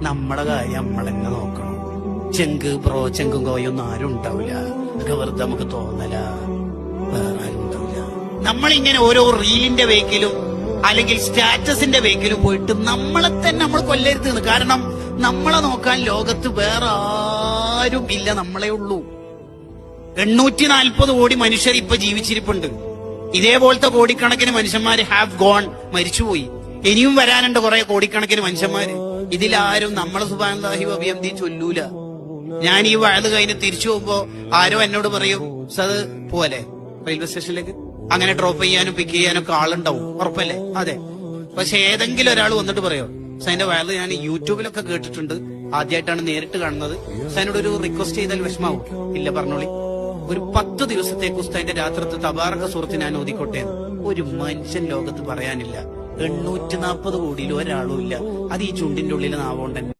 നമ്മളെ കാര്യം നമ്മളെന്നെ നോക്കണം. ചെങ്കും കോയൊന്നും ആരും ഉണ്ടാവില്ല. ഒക്കെ വെറുതെ നമുക്ക് തോന്നല, വേറെ ആരും ഉണ്ടാവില്ല. നമ്മളിങ്ങനെ ഓരോ റീലിന്റെ വേക്കിലും അല്ലെങ്കിൽ സ്റ്റാറ്റസിന്റെ വേക്കിലും പോയിട്ട് നമ്മളെ തന്നെ നമ്മൾ കൊല്ലരുത്. കാരണം നമ്മളെ നോക്കാൻ ലോകത്ത് വേറെ ആരും ഇല്ല, നമ്മളെ ഉള്ളൂ. 840 കോടി മനുഷ്യർ ഇപ്പൊ ജീവിച്ചിരിപ്പുണ്ട്. ഇതേപോലത്തെ കോടിക്കണക്കിന് മനുഷ്യന്മാര് ഹാവ് ഗോൺ, മരിച്ചുപോയി. ഇനിയും വരാനുണ്ട് കുറെ കോടിക്കണക്കിന് മനുഷ്യന്മാര്. ഇതിലാരും നമ്മളെ സുബ്ഹാനല്ലാഹി വ ബിഹംദിഹി ചൊല്ലൂല. ഞാൻ ഈ വഅദ് കഴിഞ്ഞ് തിരിച്ചു പോകുമ്പോ ആരോ എന്നോട് പറയും, സത് പോലെ റെയിൽവേ സ്റ്റേഷനിലേക്ക് അങ്ങനെ ഡ്രോപ്പ് ചെയ്യാനും പിക്ക് ചെയ്യാനും ഒക്കെ ആളുണ്ടാവും, ഉറപ്പല്ലേ? അതെ. പക്ഷെ ഏതെങ്കിലും ഒരാൾ വന്നിട്ട് പറയോ, സൈന്റെ വഅദ് ഞാൻ യൂട്യൂബിലൊക്കെ കേട്ടിട്ടുണ്ട്, ആദ്യമായിട്ടാണ് നേരിട്ട് കാണുന്നത്, സൈനോട് ഒരു റിക്വസ്റ്റ് ചെയ്താൽ വിഷമാവും? ഇല്ല, പറഞ്ഞോളി. ഒരു 10 ദിവസത്തേക്ക് ഉസ്താദിന്റെ രാത്രിത്തെ തബാറക സൂറത്ത് ഞാൻ ഓതിക്കോട്ടെ. ഒരു മനുഷ്യൻ ലോകത്ത് പറയാനില്ല. 840 കോടിയിൽ ഒരാളും ഇല്ല. അത് ഈ ചുണ്ടിന്റെ ഉള്ളിൽ നാവോണ്ടന്നെ.